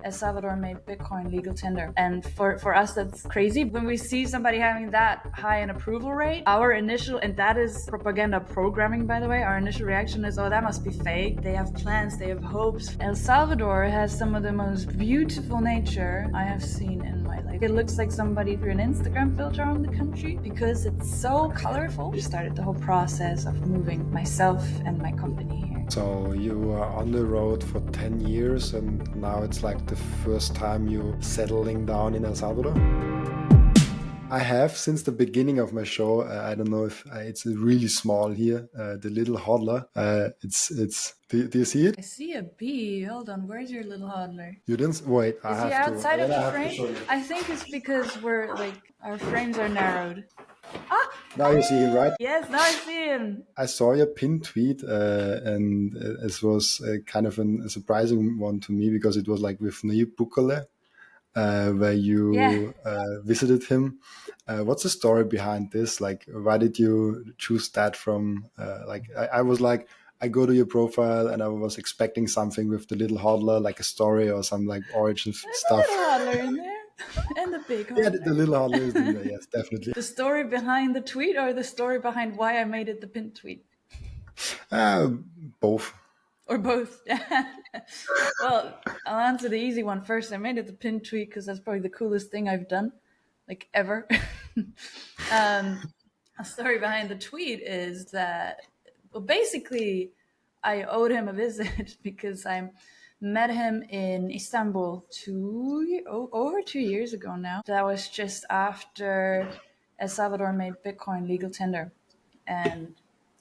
El Salvador made Bitcoin legal tender. And for us, that's crazy. When we see somebody having that high an approval rate, our initial, and that is propaganda programming, by the way, our initial reaction is, oh, that must be fake. They have plans, they have hopes. El Salvador has some of the most beautiful nature I have seen in my life. It looks like somebody threw an Instagram filter on the country because it's so colorful. I started the whole process of moving myself and my company here. So you were on the road for 10 years and now it's like the first time you settling down in El Salvador? I have since the beginning of my show. I don't know if it's really small here. The Little Hodler. Do you see it? I see a bee. Hold on, where's your Little Hodler? You didn't wait. Is he outside of the frame? I think it's because we're like our frames are narrowed. Now you see him, right? Yes, now I see him. I saw your pinned tweet, and it was kind of a surprising one to me because it was like with Nayib Bukele, where you visited him. What's the story behind this? Like, why did you choose that from? I was like, I go to your profile and I was expecting something with the Little Hodler, like a story or some like origin stuff. There's a little hodler in there. And the big hodler. Yeah, the Little Hodler is in there, yes, definitely. The story behind the tweet or the story behind why I made it the pinned tweet? Both. Or both. Well, I'll answer the easy one first. I made it the pinned tweet because that's probably the coolest thing I've done, like ever. A story behind the tweet is that, well, basically, I owed him a visit because I met him in Istanbul over 2 years ago now. That was just after El Salvador made Bitcoin legal tender. And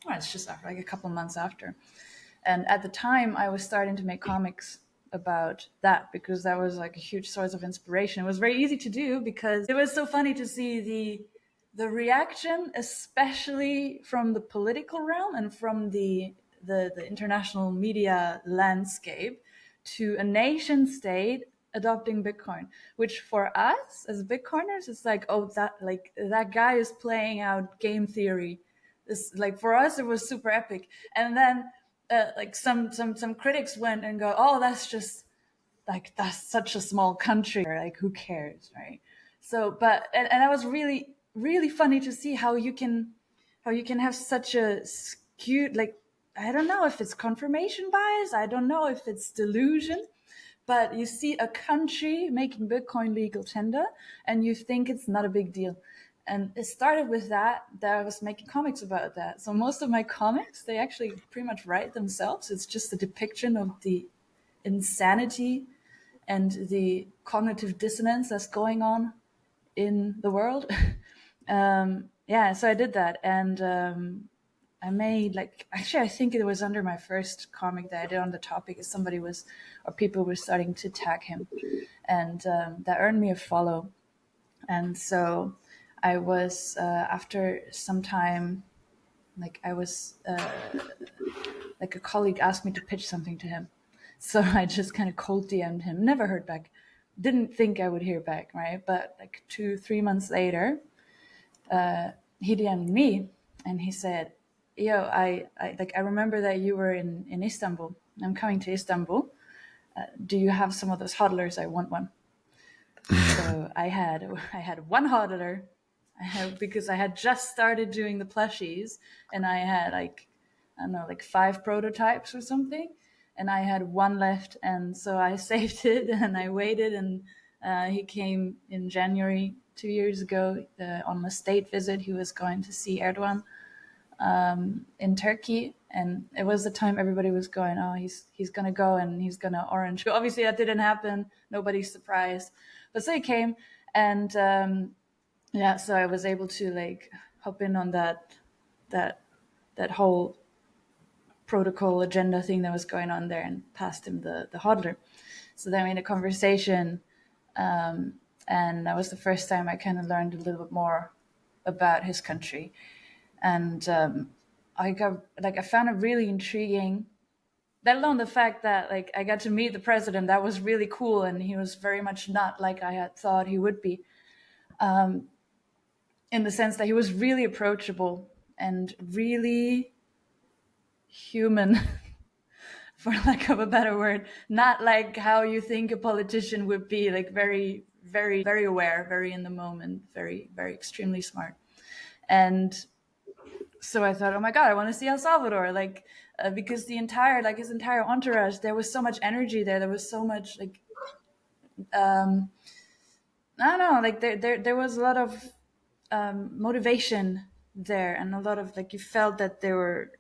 it's just after, like a couple months after. And at the time, I was starting to make comics about that because that was like a huge source of inspiration. It was very easy to do because it was so funny to see the reaction, especially from the political realm and from the international media landscape, to a nation state adopting Bitcoin, which for us as Bitcoiners, it's like, oh, that guy is playing out game theory. This, like, for us, it was super epic. And then like some critics went and go, oh, that's just like, that's such a small country, or like, who cares, right? So, but and that was really, really funny to see how you can have such a skewed, like, I don't know if it's confirmation bias, I don't know if it's delusion, but you see a country making Bitcoin legal tender and you think it's not a big deal. And it started with that I was making comics about that. So most of my comics, they actually pretty much write themselves. It's just a depiction of the insanity and the cognitive dissonance that's going on in the world. So I did that. And I made, like, actually, I think it was under my first comic that I did on the topic, is people were starting to tag him. And that earned me a follow. And so I was, after some time, like like a colleague asked me to pitch something to him. So I just kind of cold DM'd him, never heard back. Didn't think I would hear back, right? But like 2-3 months later, he DM'd me and he said, yo, I remember that you were in Istanbul. I'm coming to Istanbul. Do you have some of those hodlers? I want one. So I had one hodler, because I had just started doing the plushies, and I had like 5 prototypes or something, and I had one left, and so I saved it and I waited, and he came in January 2 years ago on a state visit. He was going to see Erdogan in Turkey, and it was the time everybody was going, oh, he's gonna go and he's gonna orange. Obviously that didn't happen, nobody's surprised, but so he came, and so I was able to like hop in on that whole protocol agenda thing that was going on there, and passed him the hodler. So then we had a conversation, and that was the first time I kind of learned a little bit more about his country. And I found it really intriguing, let alone the fact that like I got to meet the president. That was really cool, and he was very much not like I had thought he would be, in the sense that he was really approachable and really human. for lack of a better word. Not like how you think a politician would be, like very, very, very aware, very in the moment, very, very extremely smart. And so I thought, oh my God, I want to see El Salvador, like, because the entire, like his entire entourage, there was so much energy there. There was so much like, I don't know, like there was a lot of motivation there, and a lot of like you felt that they're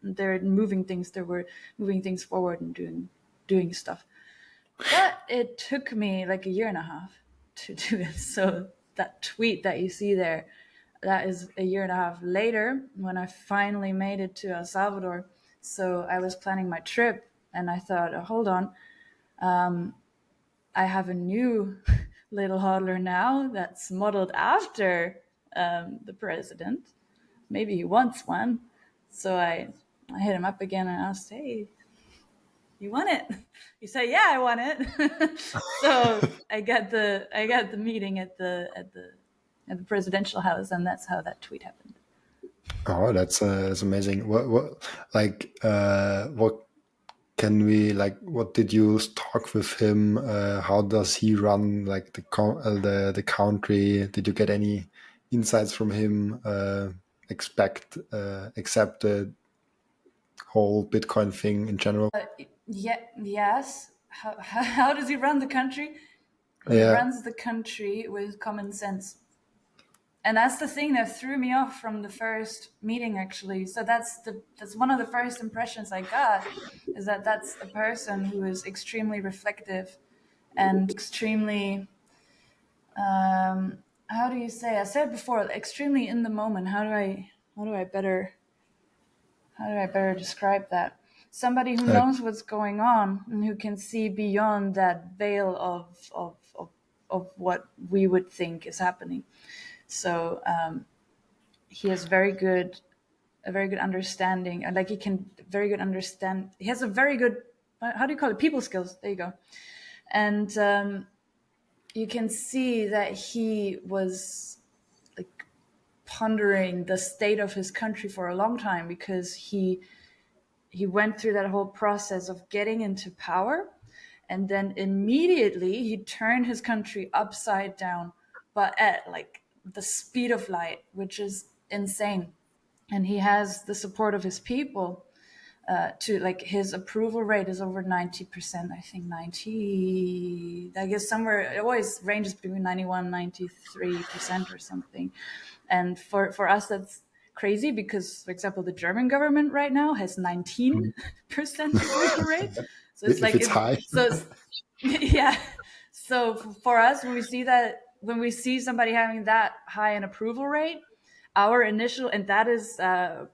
moving things, they were moving things forward and doing stuff. But it took me like a year and a half to do it. So that tweet that you see there, that is a year and a half later when I finally made it to El Salvador. So I was planning my trip and I thought, oh, hold on, I have a new Little Hodler now that's modeled after the president. Maybe he wants one. So I hit him up again and asked, hey, you want it? He said, yeah, I want it. So I got the meeting at the presidential house, and that's how that tweet happened. Oh, that's amazing. What can we like? What did you talk with him? How does he run like the country? Did you get any insights from him? Accept the whole Bitcoin thing in general? Yeah, yes. How does he run the country? He Yeah. runs the country with common sense. And that's the thing that threw me off from the first meeting, actually. So that's one of the first impressions I got, is that that's a person who is extremely reflective and extremely, how do you say? I said before, extremely in the moment. How do I better describe that? Somebody who Uh, knows what's going on and who can see beyond that veil of what we would think is happening. So he has a very good understanding, and like he can very good understand. He has a very good, how do you call it, people skills. There you go. And you can see that he was like pondering the state of his country for a long time, because he went through that whole process of getting into power, and then immediately he turned his country upside down, but at like the speed of light, which is insane. And he has the support of his people. To like his approval rate is over 90%. I think 90, I guess somewhere, it always ranges between 91 93% or something. And for us, that's crazy, because for example the German government right now has 19% approval rate. So it's if like it's high. yeah. So for us, when we see somebody having that high an approval rate, our initial, and that is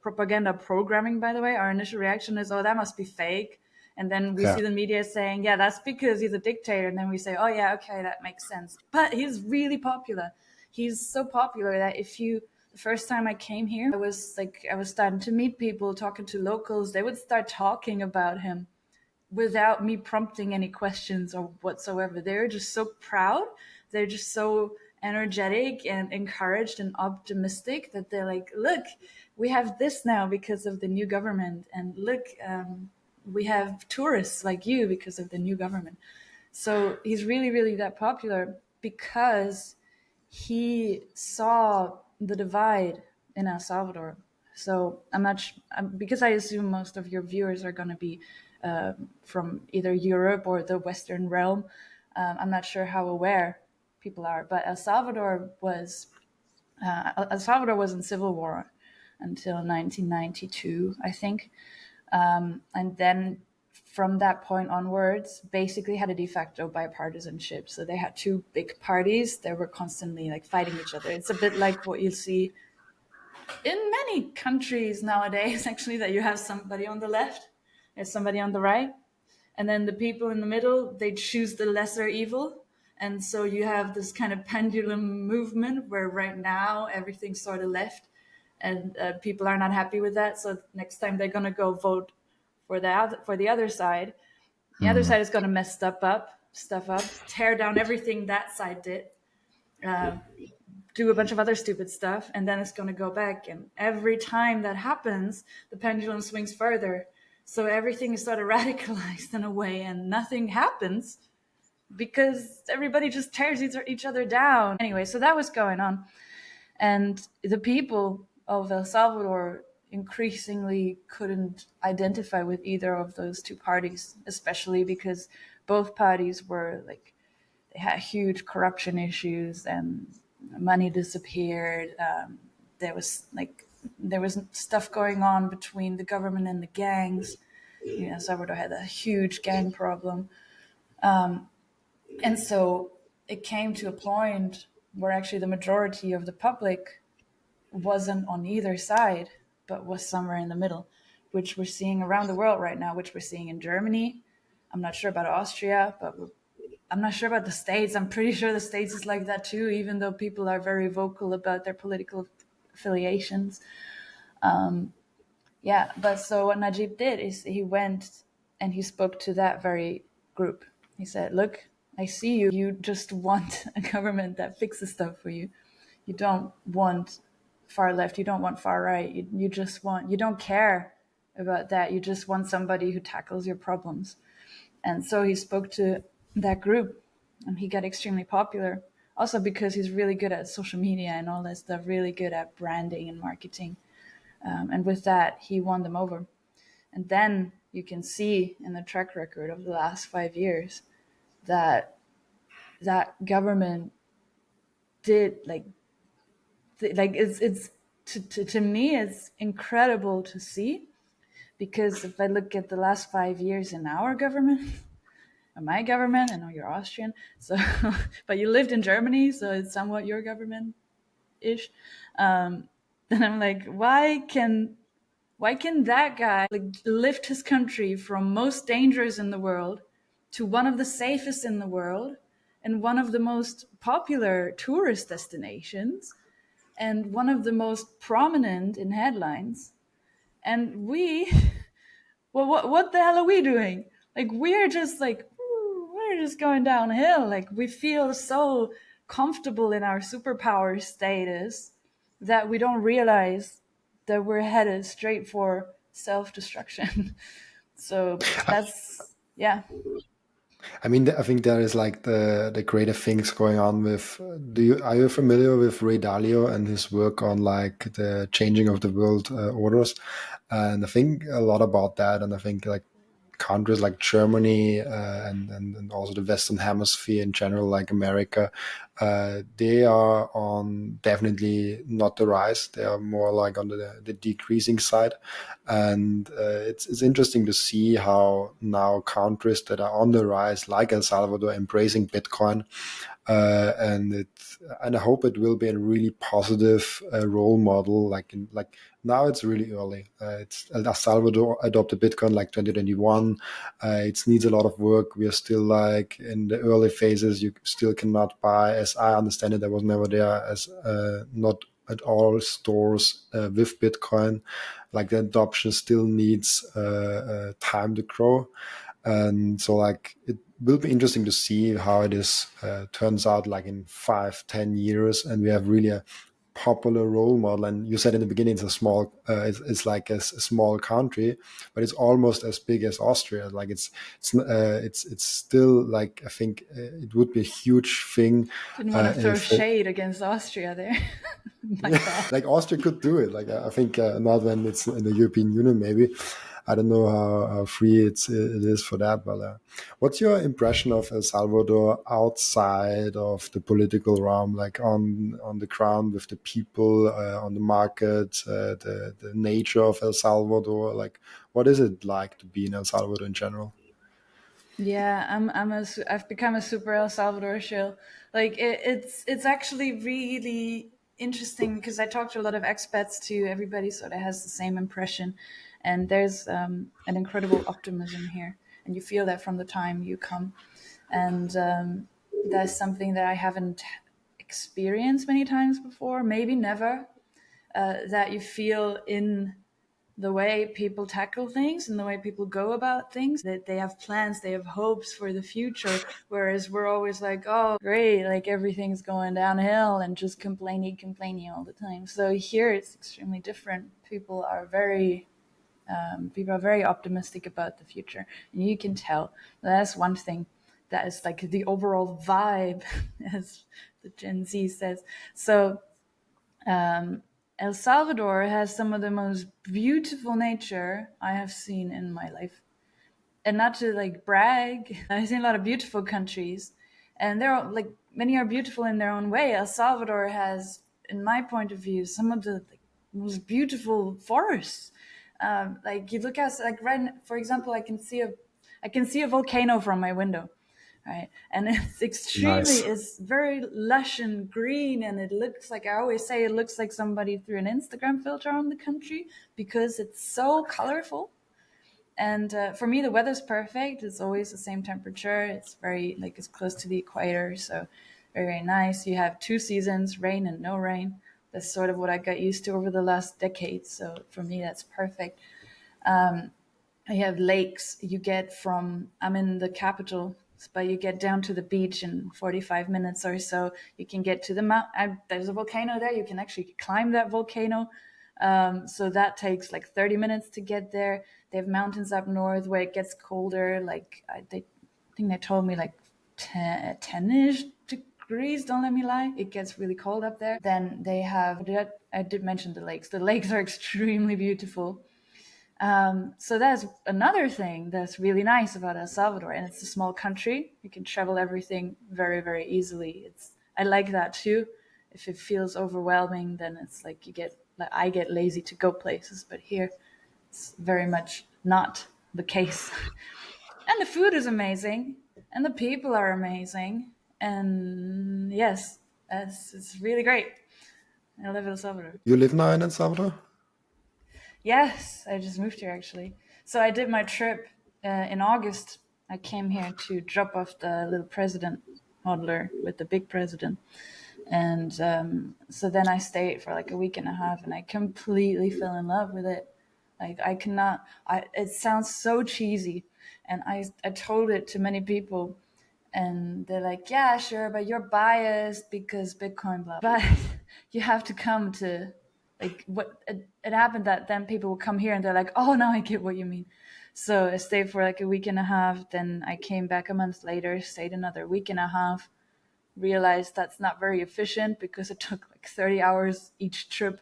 propaganda programming, by the way, our initial reaction is, oh, that must be fake. And then we Yeah. see the media saying, yeah, that's because he's a dictator. And then we say, oh yeah, okay, that makes sense. But he's really popular. He's so popular that the first time I came here, I was starting to meet people, talking to locals. They would start talking about him without me prompting any questions or whatsoever. They're just so proud. They're just so energetic and encouraged and optimistic that they're like, look, we have this now because of the new government. And look, we have tourists like you because of the new government. So he's really, really that popular because he saw the divide in El Salvador. So because I assume most of your viewers are going to be from either Europe or the Western realm. I'm not sure how aware people are, but El Salvador was in civil war until 1992, I think, and then from that point onwards, basically had a de facto bipartisanship. So they had two big parties that were constantly like fighting each other. It's a bit like what you see in many countries nowadays, actually, that you have somebody on the left, there's somebody on the right, and then the people in the middle, they choose the lesser evil. And so you have this kind of pendulum movement where right now everything's sort of left, and people are not happy with that. So next time they're going to go vote for the other side. The other side is going to mess stuff up, tear down everything that side did, do a bunch of other stupid stuff, and then it's going to go back. And every time that happens, the pendulum swings further. So everything is sort of radicalized in a way, and nothing happens because everybody just tears each other down. Anyway, so that was going on. And the people of El Salvador increasingly couldn't identify with either of those two parties, especially because both parties were like, they had huge corruption issues and money disappeared. There was stuff going on between the government and the gangs. You know, Salvador had a huge gang problem. And so it came to a point where actually the majority of the public wasn't on either side, but was somewhere in the middle, which we're seeing around the world right now, which we're seeing in Germany. I'm not sure about Austria, but I'm not sure about the States. I'm pretty sure the States is like that too, even though people are very vocal about their political affiliations. Yeah, but so what Najib did is he went and he spoke to that very group. He said, look, I see you. You just want a government that fixes stuff for you. You don't want far left. You don't want far right. You just want, you don't care about that. You just want somebody who tackles your problems. And so he spoke to that group and he got extremely popular. Also because he's really good at social media and all that stuff, really good at branding and marketing. And with that, he won them over. And then you can see in the track record of the last 5 years that that government did it's to me it's incredible to see, because if I look at the last 5 years in our government, or my government, I know you're Austrian, so but you lived in Germany, so it's somewhat your government ish. Then I'm like, why can that guy like lift his country from most dangerous in the world to one of the safest in the world and one of the most popular tourist destinations and one of the most prominent in headlines? And we, well, what the hell are we doing? Like, we're just going downhill. Like, we feel so comfortable in our superpower status that we don't realize that we're headed straight for self-destruction. So that's, yeah. I mean, I think there is like the creative things going on with. Are you familiar with Ray Dalio and his work on like the changing of the world orders? And I think a lot about that. And I think like countries like Germany and also the Western Hemisphere in general, like America, they are on definitely not the rise. They are more like on the decreasing side. And it's interesting to see how now countries that are on the rise, like El Salvador, embracing Bitcoin, and I hope it will be a really positive role model. Like now, it's really early. It's El Salvador adopted Bitcoin like 2021. It needs a lot of work. We are still like in the early phases. You still cannot buy, as I understand it. I was never there, as not at all stores with Bitcoin. Like the adoption still needs time to grow. And so like it will be interesting to see how it is turns out like in 5-10 years, and we have really a popular role model. And you said in the beginning it's a small it's like a small country, but it's almost as big as Austria. Like it's still like I think it would be a huge thing Didn't want to throw if shade against Austria there. My bad. like Austria could do it. Like I think not when it's in the European Union, maybe. I don't know how free it is for that. But what's your impression of El Salvador outside of the political realm, like on the ground with the people, on the market, the nature of El Salvador? Like, what is it like to be in El Salvador in general? Yeah, I've become a super El Salvador shill. Like it's actually really interesting because I talk to a lot of expats too. Everybody sort of has the same impression, and there's an incredible optimism here, and you feel that from the time you come, and that's something that I haven't experienced many times before, maybe never. That you feel in the way people tackle things and the way people go about things, that they have plans, they have hopes for the future, whereas we're always like, oh great, like everything's going downhill and just complaining all the time. So here it's extremely different. People are very People are very optimistic about the future, and you can tell. That's one thing that is like the overall vibe, as the Gen Z says. So El Salvador has some of the most beautiful nature I have seen in my life. And not to like brag, I've seen a lot of beautiful countries, and they're all, like, many are beautiful in their own way. El Salvador has, in my point of view, some of the, like, most beautiful forests. Like you look at, like, for example, I can see a volcano from my window, right? And it's Nice. it's very lush and green, and it looks like, I always say, it looks like somebody threw an Instagram filter on the country because it's so colorful. And for me, the weather's perfect. It's always the same temperature. It's very, like, it's close to the equator, so very, very nice. You have 2 seasons, rain and no rain. That's sort of what I got used to over the last decade. So for me, that's perfect. You have lakes. You get from, I'm in the capital, but you get down to the beach in 45 minutes or so. You can get to the mountain. There's a volcano there. You can actually climb that volcano. So that takes like 30 minutes to get there. They have mountains up north where it gets colder. Like, I think they told me like 10-ish degrees. Don't let me lie. It gets really cold up there. Then they have, I did mention the lakes. The lakes are extremely beautiful. So that's another thing that's really nice about El Salvador, and it's a small country. You can travel everything very, very easily. I like that too. If it feels overwhelming, then it's like I get lazy to go places, but here it's very much not the case. And the food is amazing, and the people are amazing, and yes, it's really great. I live in El Salvador. You live now in El Salvador? Yes, I just moved here actually. So I did my trip in August. I came here to drop off the little president hodler with the big president. And so then I stayed for like a week and a half, and I completely fell in love with it. Like, I cannot, it sounds so cheesy. And I told it to many people, and they're like, yeah, sure, but you're biased because Bitcoin, blah. But you have to come to, like, what it happened that then people will come here and they're like, oh, now I get what you mean. So I stayed for like a week and a half. Then I came back a month later, stayed another week and a half, realized that's not very efficient because it took like 30 hours each trip.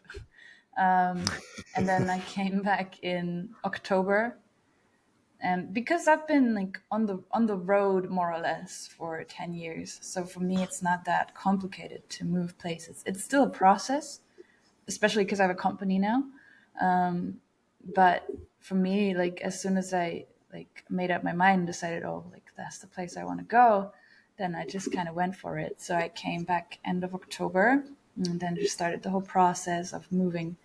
And then I came back in October, and because I've been like on the road more or less for 10 years, so for me it's not that complicated to move places. It's still a process, especially because I have a company now. But for me, like, as soon as I like made up my mind and decided, oh, like, that's the place I want to go, then I just kind of went for it. So I came back end of October, and then just started the whole process of moving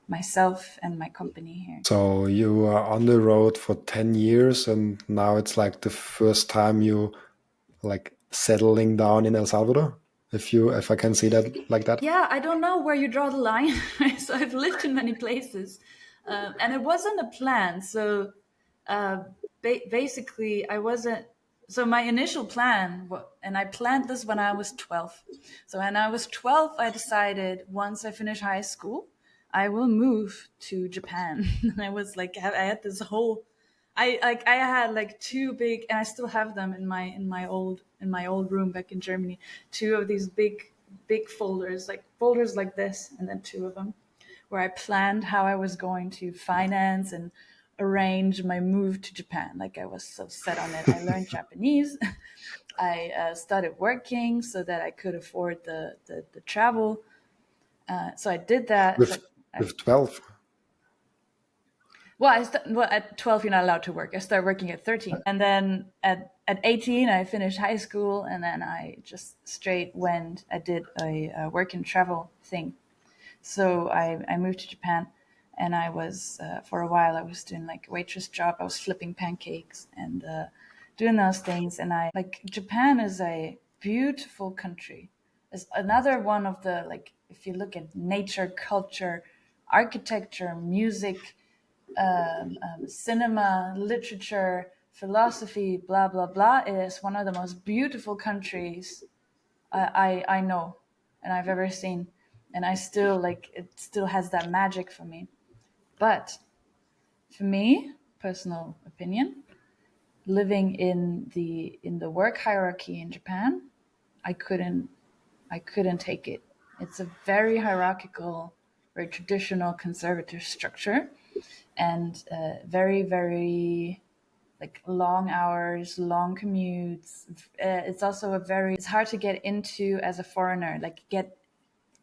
myself and my company here. So you are on the road for 10 years, and now it's like the first time you like settling down in El Salvador, if I can see that like that. Yeah, I don't know where you draw the line. So I've lived in many places, and it wasn't a plan. So basically, I wasn't. So my initial plan, and I planned this when I was 12. So when I was 12, I decided once I finish high school, I will move to Japan. And I was like, I had this whole, I had like two big, and I still have them in my old room back in Germany. Two of these big folders, like folders like this, and then two of them, where I planned how I was going to finance and arrange my move to Japan. Like, I was so set on it. I learned Japanese. I started working so that I could afford the travel. So I did that. With 12. Well, at 12, you're not allowed to work. I started working at 13. And then at 18, I finished high school. And then I just straight went, I did a work and travel thing. So I moved to Japan, and I was, for a while, I was doing like a waitress job. I was flipping pancakes and doing those things. And Japan is a beautiful country. It's another one of the, like, if you look at nature, culture, architecture, music, cinema, literature, philosophy, blah, blah, blah, it is one of the most beautiful countries I know and I've ever seen. And I still, like, it still has that magic for me. But for me, personal opinion, living in the work hierarchy in Japan, I couldn't take it. It's a very hierarchical, very traditional conservative structure, and very, very like long hours, long commutes. It's also it's hard to get into as a foreigner, like get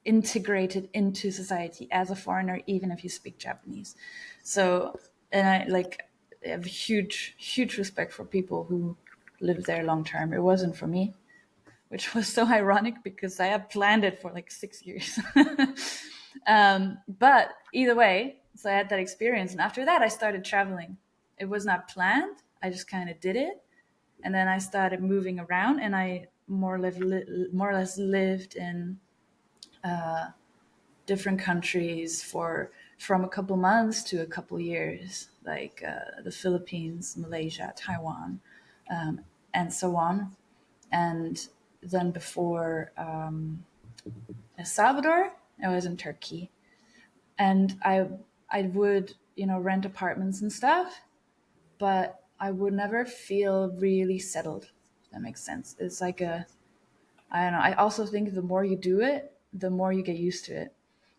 integrated into society as a foreigner, even if you speak Japanese. So, and I have huge, huge respect for people who live there long term. It wasn't for me, which was so ironic because I had planned it for like 6 years. But either way, so I had that experience. And after that, I started traveling. It was not planned. I just kind of did it. And then I started moving around, and I more or less lived in different countries from a couple months to a couple years, like the Philippines, Malaysia, Taiwan, and so on. And then before Salvador, I was in Turkey, and I would rent apartments and stuff, but I would never feel really settled. If that makes sense. It's like I don't know. I also think the more you do it, the more you get used to it,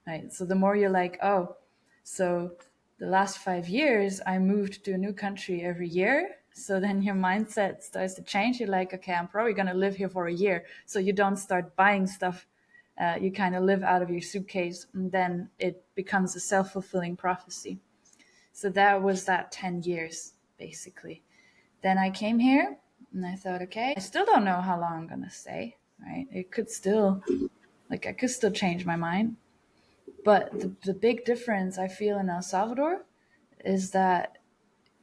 right? So the more you're like, oh, so the last 5 years I moved to a new country every year. So then your mindset starts to change. You're like, okay, I'm probably going to live here for a year. So you don't start buying stuff. You kind of live out of your suitcase, and then it becomes a self-fulfilling prophecy. So that was that 10 years, basically. Then I came here and I thought, okay, I still don't know how long I'm going to stay, right? It could still, I could still change my mind. But the big difference I feel in El Salvador is that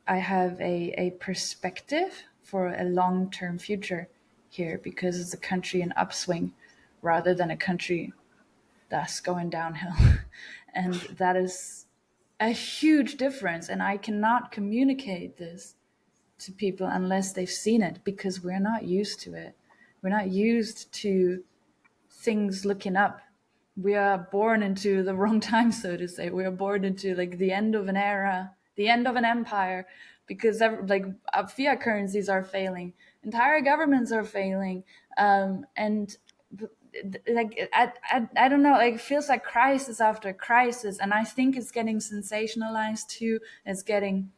I have a perspective for a long-term future here, because it's a country in upswing rather than a country that's going downhill. And that is a huge difference. And I cannot communicate this to people unless they've seen it, because we're not used to it. We're not used to things looking up. We are born into the wrong time, so to say. We are born into like the end of an era, the end of an empire, because fiat currencies are failing, entire governments are failing, and like I don't know, like it feels like crisis after crisis, and I think it's getting sensationalized too. It's getting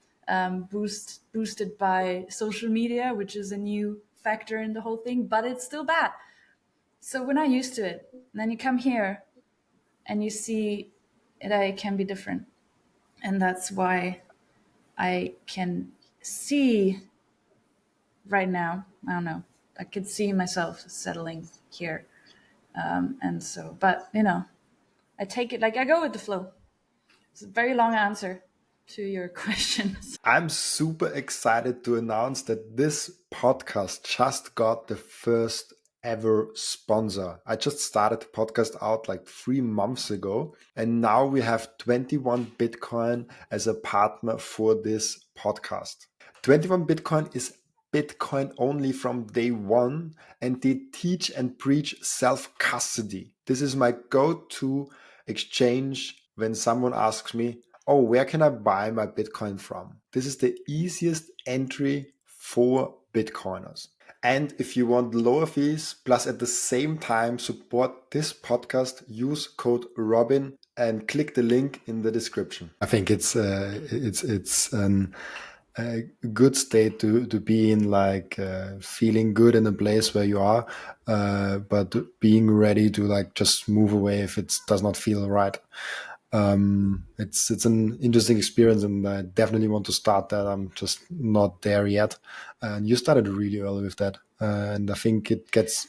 boosted by social media, which is a new factor in the whole thing, but it's still bad. So we're not used to it. And then you come here and you see that it can be different. And that's why I can see right now, I don't know, I could see myself settling here. And so, but I take it, like I go with the flow. It's a very long answer to your questions. I'm super excited to announce that this podcast just got the first ever sponsor. I just started the podcast out like 3 months ago, and now we have 21 Bitcoin as a partner for this podcast. 21 Bitcoin is Bitcoin only from day one, and they teach and preach self-custody. This is my go-to exchange when someone asks me, oh, where can I buy my Bitcoin from? This is the easiest entry for Bitcoiners. And if you want lower fees, plus at the same time support this podcast, use code Robin and click the link in the description. I think it's a good state to be in, like feeling good in a place where you are, but being ready to like just move away if it does not feel right. It's an interesting experience, and I definitely want to start that. I'm just not there yet. And you started really early with that, and I think it gets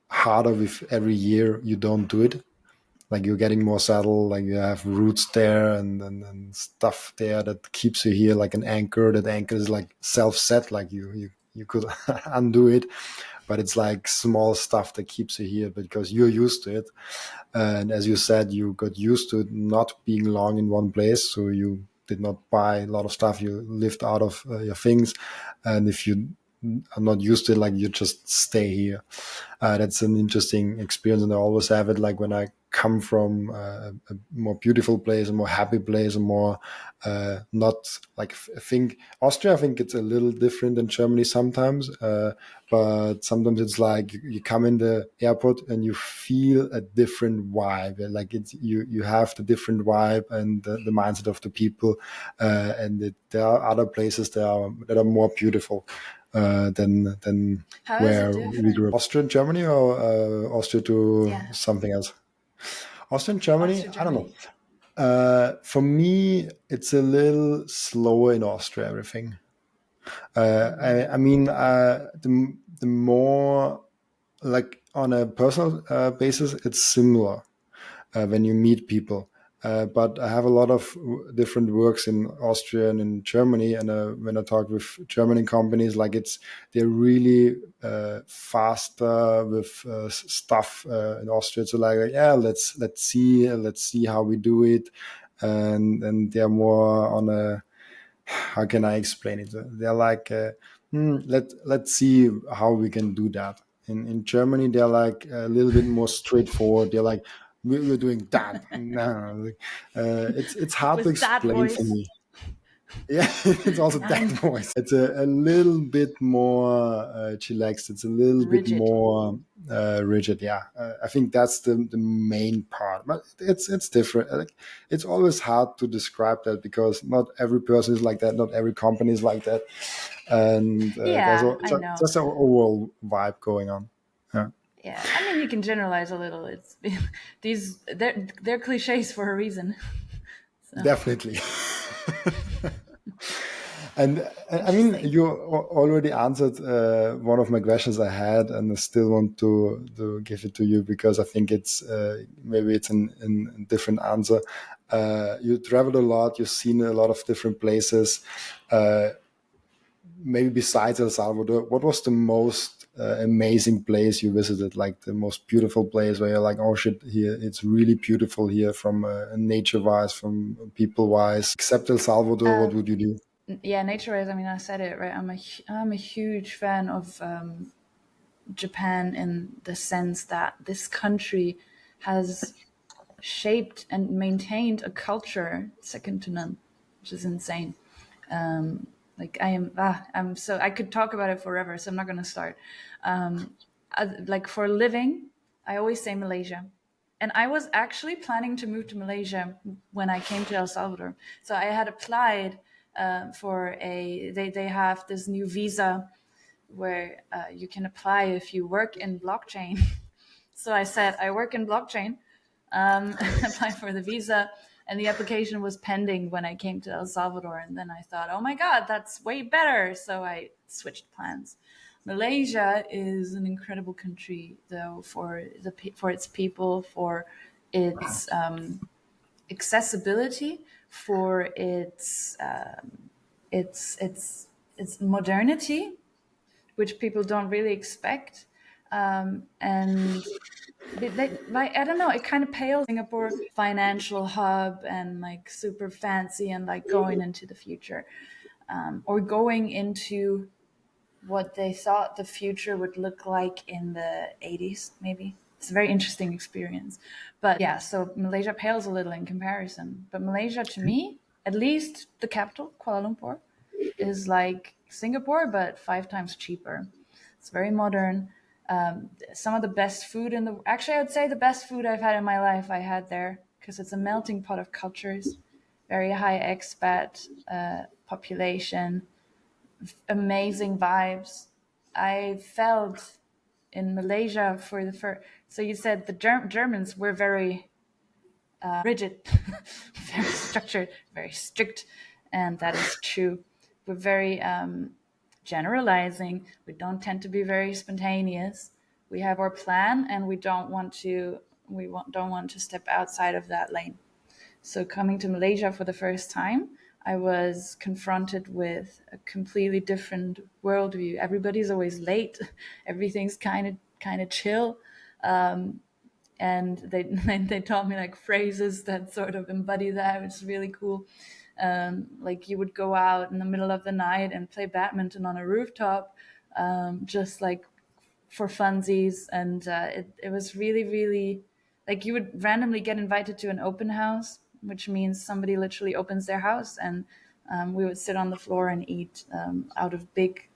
harder with every year you don't do it. Like you're getting more settled, like you have roots there and stuff there that keeps you here, like an anchor. That anchor is like self-set, like you could undo it, but it's like small stuff that keeps you here because you're used to it. And as you said, you got used to not being long in one place, so you did not buy a lot of stuff. You lived out of your things, and if you are not used to it, like you just stay here. That's an interesting experience, and I always have it like when I come from a more beautiful place, a more happy place, a more not like I think Austria. I think it's a little different than Germany sometimes, but sometimes it's like you come in the airport and you feel a different vibe. Like it's you have the different vibe and the mindset of the people, there are other places that are more beautiful than How is it where we different? grew up. Austria and Germany, or Austria to Yeah, something else? Austria and Germany, Austria, I don't know. Germany. For me, it's a little slower in Austria, everything. I mean, the more like on a personal basis, it's similar when you meet people. But I have a lot of different works in Austria and in Germany, and when I talk with German companies, like they're really faster with stuff in Austria. So like, yeah, let's see how we do it, and they're more on a, how can I explain it? They're like, let's see how we can do that. In Germany, they're like a little bit more straightforward. They're like, we're doing that. No, like, it's hard to With that explain for voice. me. Yeah, it's also that Nine. voice. It's a little bit more chillaxed. It's a little bit Rigid. more rigid. Yeah, I think that's the main part. But it's different. Like, it's always hard to describe that because not every person is like that. Not every company is like that, and Yeah, I know. just an overall vibe going on. Yeah, Yeah, I mean, you can generalize a little. It's they're cliches for a reason. So definitely. And I mean, interesting. you already answered one of my questions I had, and I still want to give it to you because I think it's maybe it's a different answer. You traveled a lot, you've seen a lot of different places. Uh, Maybe besides El Salvador, what was the most amazing place you visited? Like the most beautiful place where you're like, oh shit, here it's really beautiful here from nature wise, from people wise. Except El Salvador, what would you do? Yeah, nature is. I mean, I said it right. I'm a huge fan of Japan in the sense that this country has shaped and maintained a culture second to none, which is insane. Like I'm so I could talk about it forever, so I'm not going to start. Like for a living, I always say Malaysia. And I was actually planning to move to Malaysia when I came to El Salvador. So I had applied for they have this new visa where you can apply if you work in blockchain. So I said, I work in blockchain, applied for the visa, and the application was pending when I came to El Salvador. And then I thought, oh my God, that's way better. So I switched plans. Malaysia is an incredible country, though, for its people, for its accessibility, for its modernity, which people don't really expect. And like I don't know, it kind of pales Singapore financial hub and like super fancy and like going into the future, or going into what they thought the future would look like in the 80s, maybe. It's a very interesting experience. But yeah, so Malaysia pales a little in comparison. But Malaysia, to me, at least the capital, Kuala Lumpur, is like Singapore, but 5 times cheaper. It's very modern. Some of the best food in the actually, I would say the best food I've had in my life I had there because it's a melting pot of cultures, very high expat population, amazing vibes. I felt in Malaysia for the first. So you said the Germans were very rigid, very structured, very strict, and that is true. We're very generalizing. We don't tend to be very spontaneous. We have our plan, and we don't want to. Don't want to step outside of that lane. So coming to Malaysia for the first time, I was confronted with a completely different worldview. Everybody's always late. Everything's kind of chill, and they they taught me like phrases that sort of embody that. It's really cool. Like you would go out in the middle of the night and play badminton on a rooftop, just like for funsies. And it was really, really like you would randomly get invited to an open house, which means somebody literally opens their house, and we would sit on the floor and eat out of big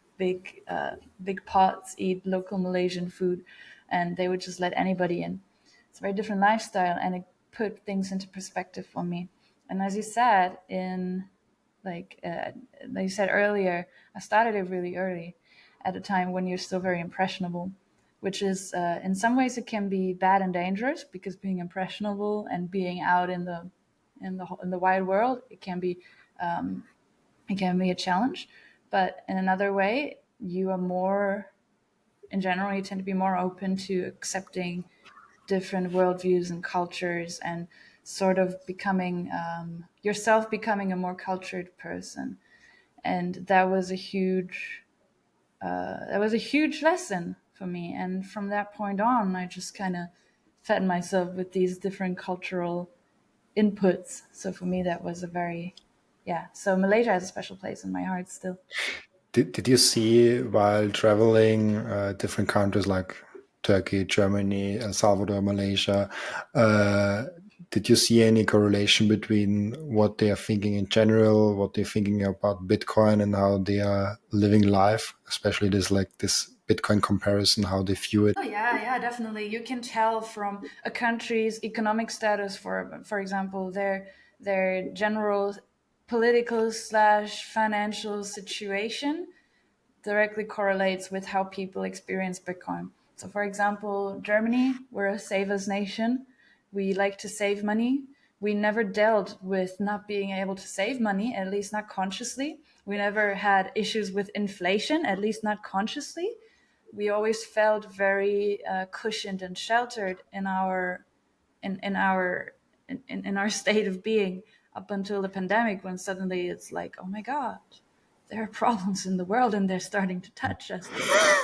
pots, eat local Malaysian food, and they would just let anybody in. It's a very different lifestyle, and it put things into perspective for me. And as you said, like you said earlier, I started it really early, at a time when you're still very impressionable, which is in some ways it can be bad and dangerous, because being impressionable and being out in the wide world, it can be a challenge. But in another way, you are more, in general, you tend to be more open to accepting different worldviews and cultures, and sort of becoming yourself, becoming a more cultured person. And that was a huge lesson for me. And from that point on, I just kind of fed myself with these different cultural inputs. So for me, that was a very, yeah. So Malaysia has a special place in my heart still. Did you see while traveling different countries like Turkey, Germany, El Salvador, Malaysia? Uh, did you see any correlation between what they are thinking in general, what they're thinking about Bitcoin, and how they are living life? Especially this Bitcoin comparison, how they view it. Oh yeah, yeah, definitely. You can tell from a country's economic status, for example, their general political slash financial situation directly correlates with how people experience Bitcoin. So, for example, Germany, we're a savers nation. We like to save money. We never dealt with not being able to save money, at least not consciously. We never had issues with inflation, at least not consciously. We always felt very cushioned and sheltered in our state of being, up until the pandemic, when suddenly it's like, oh my god, there are problems in the world and they're starting to touch us.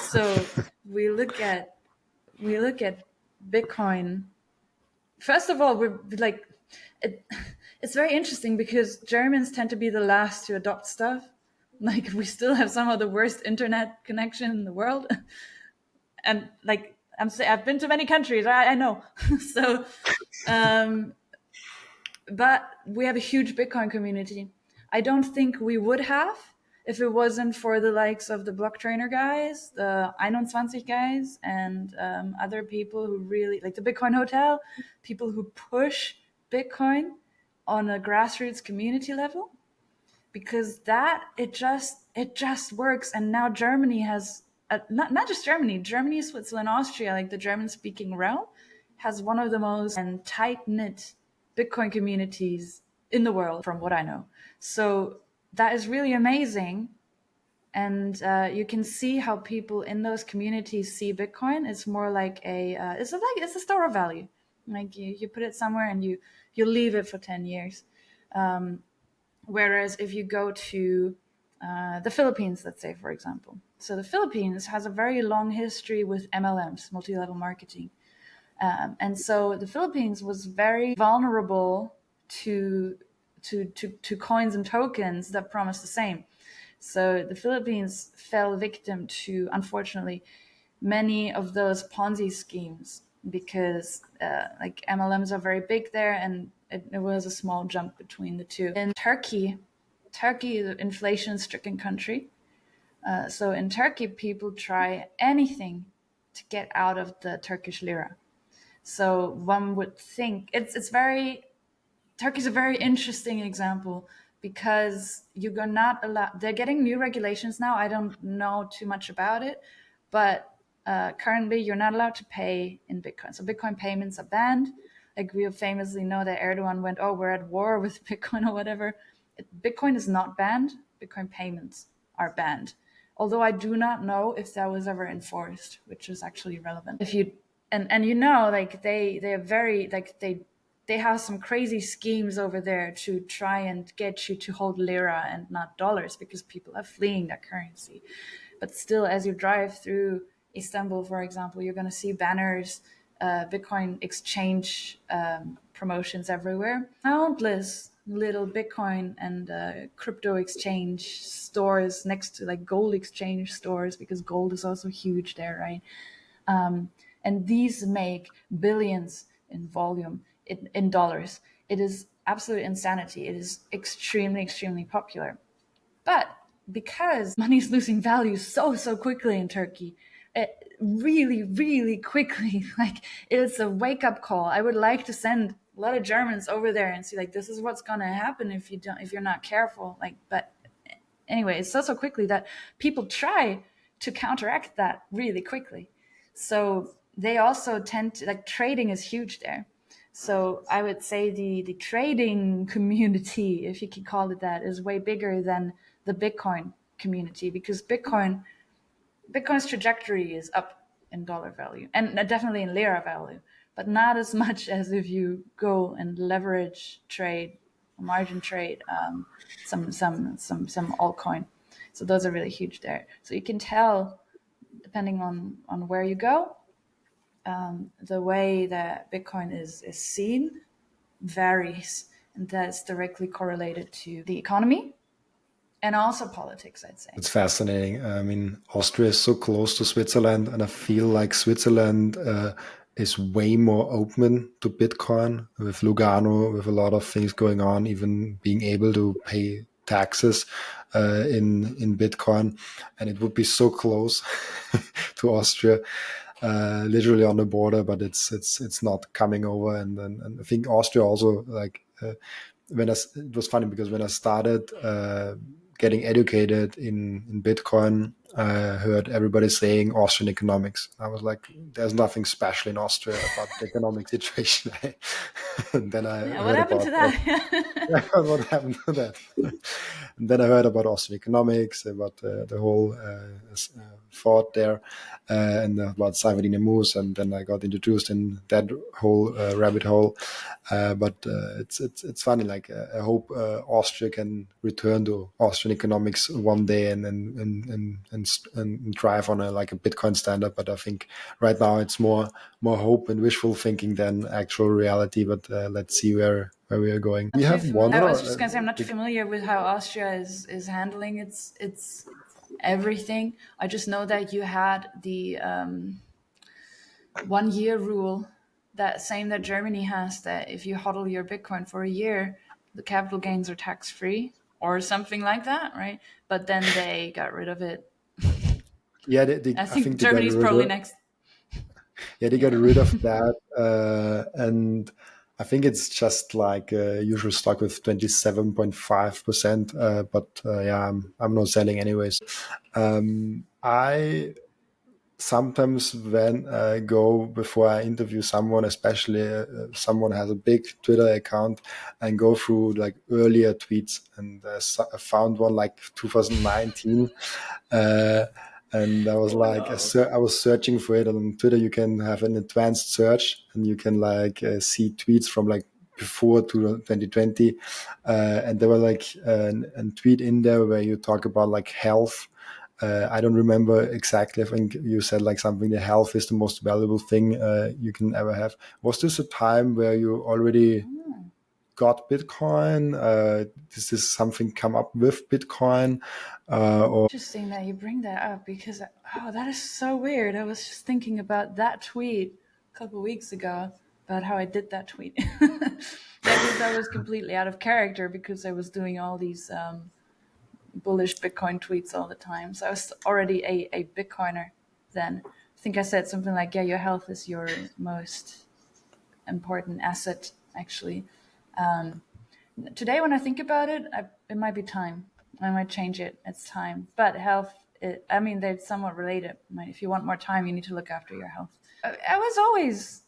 So we look at Bitcoin. First of all, we're like, it, it's very interesting because Germans tend to be the last to adopt stuff. Like, we still have some of the worst internet connection in the world. And like, I've been to many countries, I know. So but we have a huge Bitcoin community. I don't think we would have if it wasn't for the likes of the block trainer guys, the 21 guys, and other people who really like the Bitcoin Hotel, people who push Bitcoin on a grassroots community level, because it just works. And now Germany has not just Germany, Switzerland, Austria, like the German speaking realm, has one of the most and tight knit Bitcoin communities in the world, from what I know. So that is really amazing. And you can see how people in those communities see Bitcoin. It's more like it's a store of value. Like you put it somewhere and you leave it for 10 years. Whereas if you go to the Philippines, let's say, for example. So the Philippines has a very long history with MLMs, multi-level marketing. And so the Philippines was very vulnerable to coins and tokens that promise the same. So the Philippines fell victim to, unfortunately, many of those Ponzi schemes, because like MLMs are very big there, and it was a small jump between the two. In Turkey is an inflation-stricken country. So in Turkey, people try anything to get out of the Turkish lira. So one would think it's very Turkey's a very interesting example, because you're not allowed. They're getting new regulations now. I don't know too much about it, but currently you're not allowed to pay in Bitcoin. So Bitcoin payments are banned. Like, we famously know that Erdogan went, "Oh, we're at war with Bitcoin," or whatever. Bitcoin is not banned. Bitcoin payments are banned. Although I do not know if that was ever enforced, which is actually relevant. If you and like they're very like they have some crazy schemes over there to try and get you to hold lira and not dollars, because people are fleeing that currency. But still, as you drive through Istanbul, for example, you're going to see banners, Bitcoin exchange promotions everywhere. Countless little Bitcoin and crypto exchange stores next to like gold exchange stores, because gold is also huge there, right? And these make billions in volume in dollars. It is absolute insanity. It is extremely, extremely popular. But because money is losing value so quickly in Turkey, really, really quickly, like it's a wake up call. I would like to send a lot of Germans over there and see like this is what's gonna happen if you're not careful. Like, but anyway, it's so quickly that people try to counteract that really quickly. So they also tend to, like, trading is huge there. So I would say the trading community, if you can call it that, is way bigger than the Bitcoin community, because Bitcoin's trajectory is up in dollar value and definitely in lira value, but not as much as if you go and leverage trade, margin trade, some altcoin. So those are really huge there. So you can tell, depending on where you go, the way that Bitcoin is seen varies, and that's directly correlated to the economy and also politics, I'd say. It's fascinating. I mean, Austria is so close to Switzerland, and I feel like Switzerland is way more open to Bitcoin, with Lugano, with a lot of things going on, even being able to pay taxes in Bitcoin, and it would be so close to Austria, literally on the border, but it's not coming over. And I think Austria also, like, it was funny because when I started getting educated in Bitcoin, I heard everybody saying Austrian economics. I was like, there's nothing special in Austria about the economic situation. And then I Yeah, what heard happened to about that? what happened to that. And then I heard about Austrian economics, about the whole thought there, and about Salvador Moose, and then I got introduced in that whole rabbit hole. But it's funny. Like, I hope Austria can return to Austrian economics one day and drive on a Bitcoin standard. But I think right now it's more hope and wishful thinking than actual reality. But let's see where we are going. We have one I was more. just gonna say I'm not too familiar with how Austria is handling its everything. I just know that you had the 1 year rule, that same that Germany has, that if you hodl your Bitcoin for a year, the capital gains are tax free or something like that, right? But then they got rid of it. Yeah, I I think think they got Germany's rid probably of. next. Yeah, they got Yeah. rid of that, and I think it's just like usual stock with 27.5%. But yeah, I'm not selling anyways. I sometimes when I go before I interview someone, especially someone has a big Twitter account, and go through like earlier tweets, and I found one like 2019. Uh, and I was Oh like, no. I was searching for it, and on Twitter you can have an advanced search, and you can like see tweets from like before 2020, and there were like a tweet in there where you talk about like health. I don't remember exactly. I think you said like something, the health is the most valuable thing you can ever have. Was this a time where you already got Bitcoin? Does this something come up with Bitcoin? Or Interesting that you bring that up, because oh, that is so weird. I was just thinking about that tweet a couple weeks ago about how I did that tweet. That was completely out of character, because I was doing all these bullish Bitcoin tweets all the time. So I was already a Bitcoiner then. I think I said something like, "Yeah, your health is your most important asset." Actually, today when I think about it, it might be time. I might change it. It's time. But health, I mean, they're somewhat related. If you want more time, you need to look after your health. I was always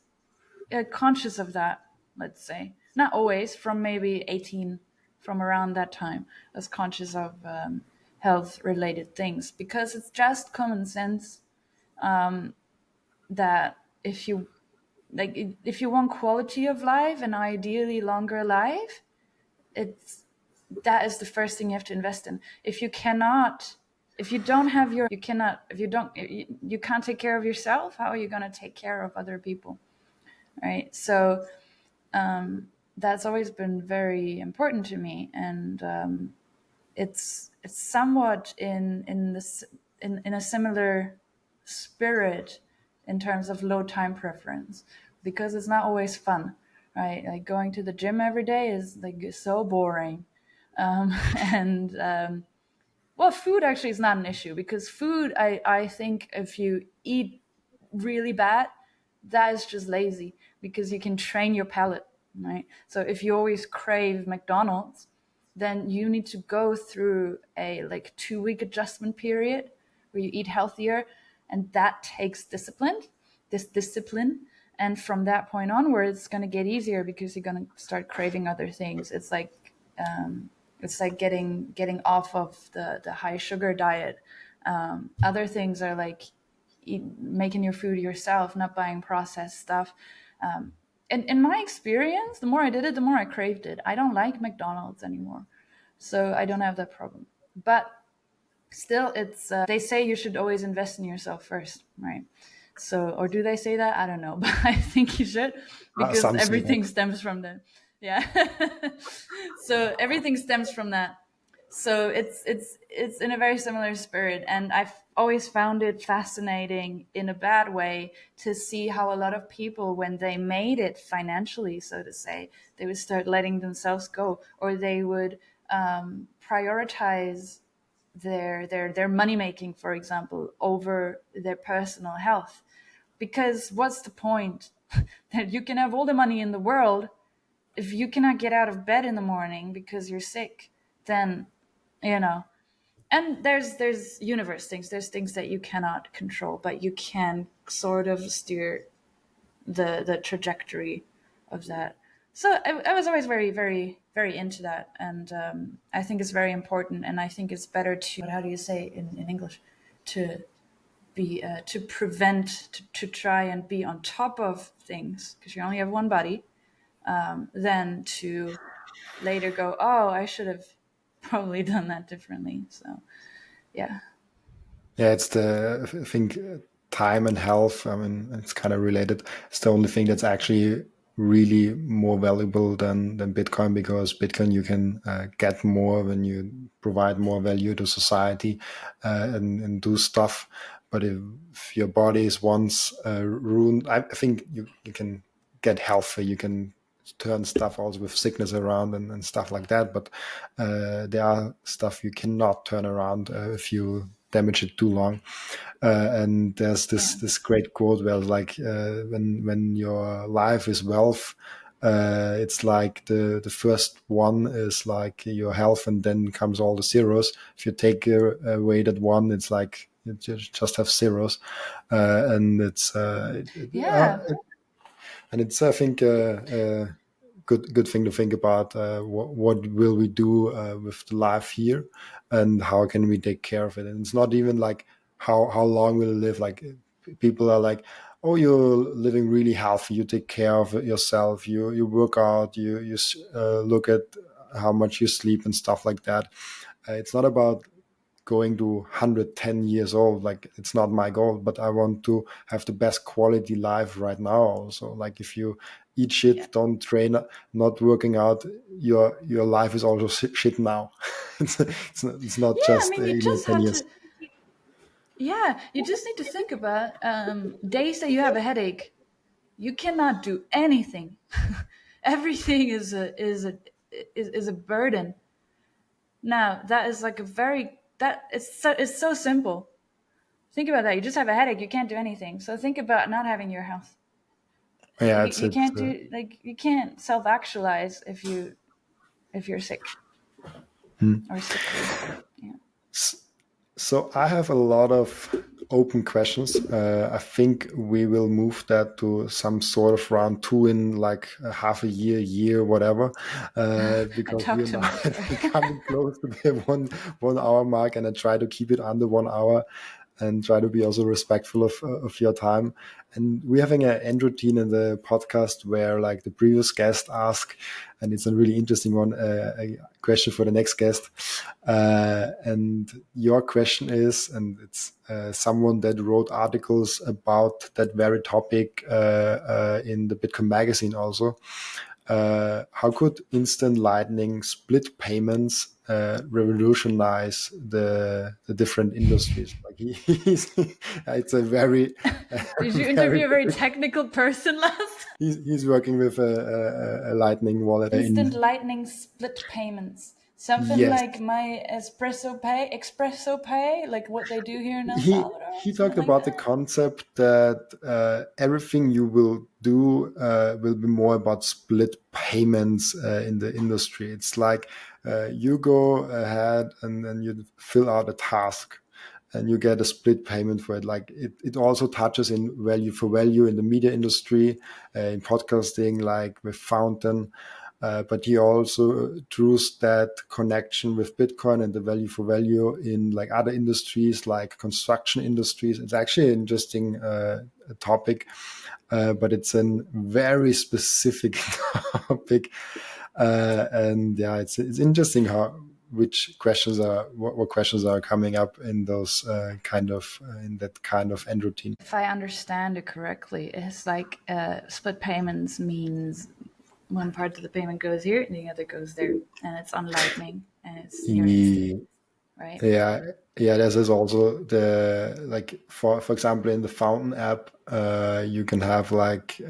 conscious of that, let's say. Not always, from maybe 18, from around that time, I was conscious of health related things, because it's just common sense that if you want quality of life and ideally longer life, it's that is the first thing you have to invest in. If you don't have your you cannot if you don't you can't take care of yourself, how are you going to take care of other people, right? So that's always been very important to me, and it's somewhat in this in a similar spirit in terms of low time preference, because it's not always fun, right? Like going to the gym every day is like so boring, and well, food actually is not an issue, because food, I think if you eat really bad, that is just lazy, because you can train your palate, right? So if you always crave McDonald's, then you need to go through a like 2 week adjustment period where you eat healthier, and that takes discipline. And from that point onwards, it's going to get easier, because you're going to start craving other things. It's like getting off of the high sugar diet. Other things are like making your food yourself, not buying processed stuff. And in my experience, the more I did it, the more I craved it. I don't like McDonald's anymore, so I don't have that problem. But still, it's they say you should always invest in yourself first, right? So, or do they say that? I don't know, but I think you should, because Some say everything that. stems from that. Yeah. So everything stems from that. So it's in a very similar spirit, and I've always found it fascinating in a bad way to see how a lot of people, when they made it financially, so to say, they would start letting themselves go, or they would prioritize their money making, for example, over their personal health. Because what's the point? That you can have all the money in the world, if you cannot get out of bed in the morning because you're sick, then, you know. And there's universe things, there's things that you cannot control, but you can sort of steer the trajectory of that. So I was always very, very, very into that, and I think it's very important, and I think it's better to, how do you say in English, to be to prevent, to try and be on top of things, because you only have one body, than to later go, oh, I should have probably done that differently. So yeah. Yeah, it's I think time and health. I mean, it's kind of related. It's the only thing that's actually really more valuable than Bitcoin, because Bitcoin you can get more when you provide more value to society and do stuff. But if your body is once ruined, I think you can get healthy. You can turn stuff also with sickness around and stuff like that. But there are stuff you cannot turn around if you damage it too long. And there's Yeah. this great quote where like when your life is wealth, it's like the first one is like your health, and then comes all the zeros. If you take away that one, it's like you just have zeros, and it's Yeah. and it's I think good thing to think about. What will we do with the life here, and how can we take care of it? And it's not even like how long will you live. Like people are like, oh, you're living really healthy. You take care of yourself. You work out. You look at how much you sleep and stuff like that. It's not about going to 110 years old. Like it's not my goal, but I want to have the best quality life right now also. Like if you eat Yeah. shit, don't train, not working out, your life is also shit now. It's not Yeah, I just mean, you in just 10 have years. to. Yeah, you just need to think about days that you have a headache. You cannot do anything. Everything is a burden. Now that is like a very, that it's so simple. Think about that. You just have a headache. You can't do anything. So think about not having your health. Yeah, You can't do, like, you can't self actualize if you're sick or sickly. Yeah. so I have a lot of open questions. I think we will move that to some sort of round two in like a half a year, whatever, I because we talk are too now much. Sorry. coming close to the 1 hour mark, and I try to keep it under 1 hour and try to be also respectful of your time. And we're having an end routine in the podcast where like the previous guest asked, and it's a really interesting one, a question for the next guest. And your question is, and it's someone that wrote articles about that very topic in the Bitcoin magazine also. how could instant lightning split payments revolutionize the different industries? Like it's a very, Did you very, interview a very technical person last? he's working with a lightning wallet Instant in. lightning split payments. Something Yes, like my espresso pay, like what they do here in El he Salvador, he talked something like about the that. concept that everything you will do will be more about split payments in the industry. It's like you go ahead and then you fill out a task and you get a split payment for it. Like it also touches in value for value in the media industry, in podcasting, like with Fountain. But he also draws that connection with Bitcoin and the value for value in like other industries, like construction industries. It's actually an interesting topic, but it's a very specific topic. And yeah, it's interesting how which questions are what questions are coming up in those in that kind of end routine. If I understand it correctly, it's like split payments means one part of the payment goes here and the other goes there, and it's on Lightning and it's near instant, E- right? Yeah, yeah. This is also the like for example in the Fountain app, you can have like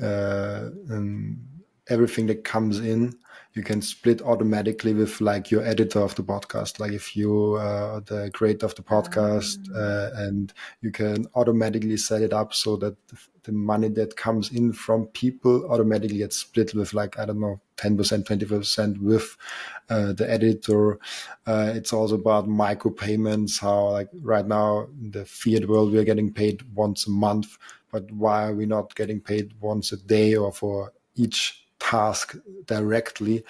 everything that comes in, you can split automatically with like your editor of the podcast. Like if you are the creator of the podcast, and you can automatically set it up so that the money that comes in from people automatically gets split with like, I don't know, 10%, 20% with the editor. It's also about micropayments, how like right now in the fiat world, we are getting paid once a month, but why are we not getting paid once a day or for each task directly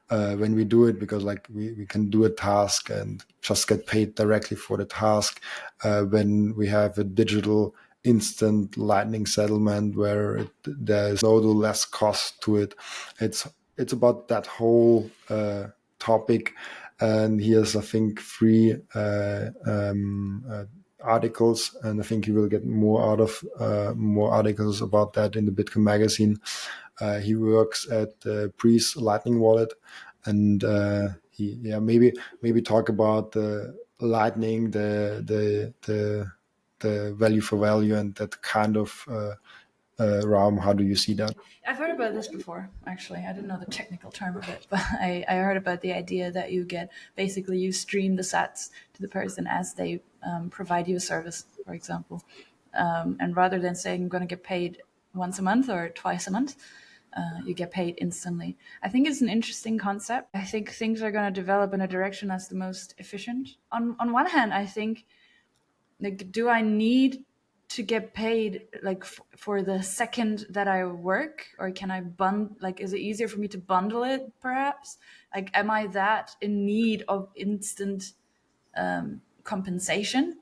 when we do it? Because like we can do a task and just get paid directly for the task when we have a digital instant lightning settlement where there's no less cost to it. It's about that whole topic, and he has, I think, 3 articles, and I think he will get more out of more articles about that in the Bitcoin magazine. He works at Breeze Lightning Wallet, and maybe talk about the Lightning, the value for value, and that kind of realm. How do you see that? I've heard about this before, actually. I didn't know the technical term of it, but I heard about the idea that you get basically you stream the sats to the person as they provide you a service, for example. And rather than saying I'm going to get paid once a month or twice a month, you get paid instantly. I think it's an interesting concept. I think things are going to develop in a direction that's the most efficient. On one hand, I think, like, do I need to get paid like for the second that I work, or can I like, is it easier for me to bundle it perhaps? Like, am I that in need of instant compensation?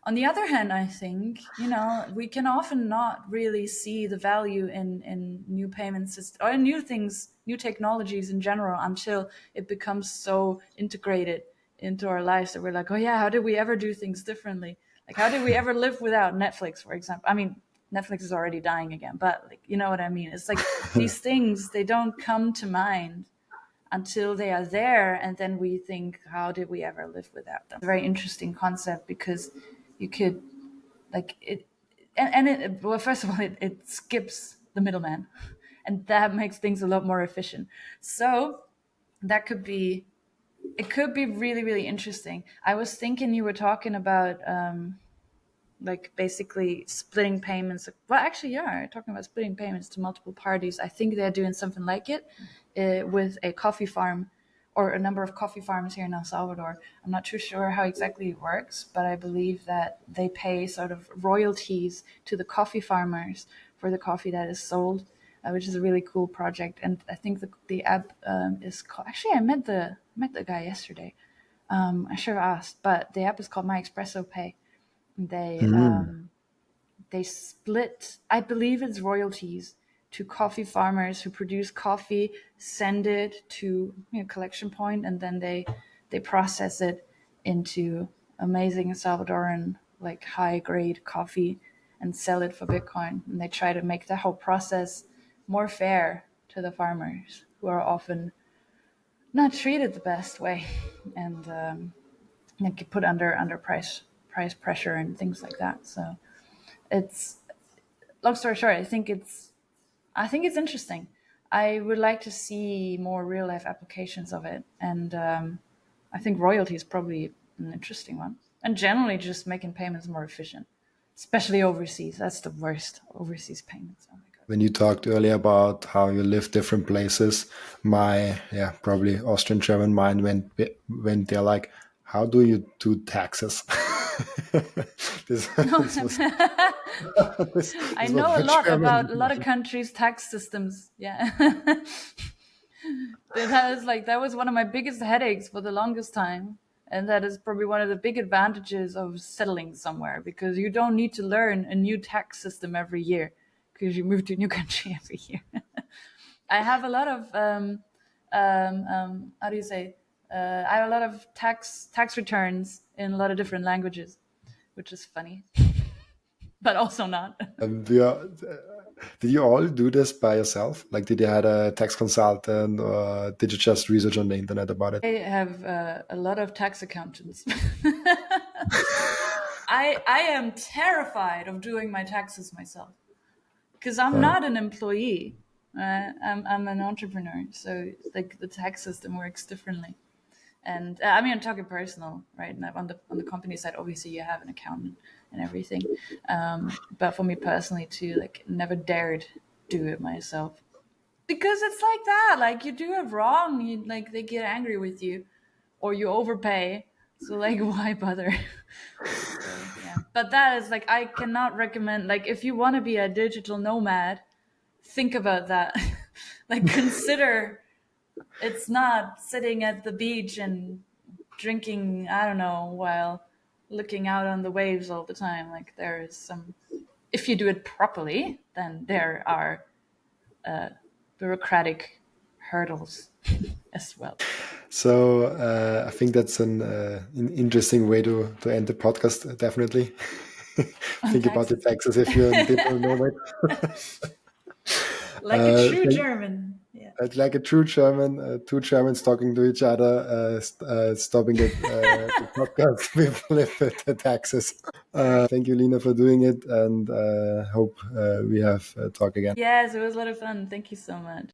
On the other hand, I think, we can often not really see the value in new payment systems or new things, new technologies in general, until it becomes so integrated into our lives that we're like, oh yeah, how did we ever do things differently? Like, how did we ever live without Netflix, for example? I mean, Netflix is already dying again, but like, you know what I mean? It's like these things, they don't come to mind until they are there, and then we think, how did we ever live without them? It's a very interesting concept because you could, like, it, and it, well, first of all, it skips the middleman, and that makes things a lot more efficient. So that could be, it could be really, really interesting. I was thinking you were talking about like basically splitting payments. Well, actually, yeah, talking about splitting payments to multiple parties. I think they're doing something like it with a coffee farm or a number of coffee farms here in El Salvador. I'm not too sure how exactly it works, but I believe that they pay sort of royalties to the coffee farmers for the coffee that is sold, which is a really cool project. And I think the app is called. Actually, I met the guy yesterday. I should have asked, but the app is called My Espresso Pay. They Mm. they split, I believe it's royalties to coffee farmers who produce coffee, send it to collection point, and then they process it into amazing Salvadoran like high grade coffee and sell it for Bitcoin. And they try to make the whole process more fair to the farmers. who are often not treated the best way, and like put under price pressure and things like that. So it's, long story short, I think it's interesting. I would like to see more real life applications of it, and I think royalty is probably an interesting one. And generally, just making payments more efficient, especially overseas. That's the worst, overseas payments. Oh my god. When you talked earlier about how you live different places, my probably Austrian German mind went there like, how do you do taxes? This was I this was know a my lot German about a lot of mind. countries' tax systems. Yeah. That was one of my biggest headaches for the longest time. And that is probably one of the big advantages of settling somewhere, because you don't need to learn a new tax system every year because you move to a new country every year. I have a lot of how do you say? I have a lot of tax returns in a lot of different languages, which is funny, but also not. Do you, did you all do this by yourself? Like, did you had a tax consultant, or did you just research on the internet about it? I have a lot of tax accountants. I am terrified of doing my taxes myself because I'm not an employee. I'm an entrepreneur, so like the tax system works differently. And I mean, I'm talking personal, right? And on the company side, obviously you have an accountant and everything. But for me personally, too, like never dared do it myself, because it's like that. Like you do it wrong, you like they get angry with you, or you overpay. So like, why bother? So yeah, but that is like, I cannot recommend. Like, if you want to be a digital nomad, think about that. Like, consider it's not sitting at the beach and drinking, I don't know, while looking out on the waves all the time. Like, there is some, if you do it properly, then there are bureaucratic hurdles as well. So I think that's an interesting way to end the podcast. Definitely On think about the taxes. taxes if you're in digital nomad. Like a true Thank, German. Yeah. like a true German, two Germans talking to each other, stopping the podcast with the taxes. Thank you, Lina, for doing it, and hope we have talk again. Yes, it was a lot of fun. Thank you so much.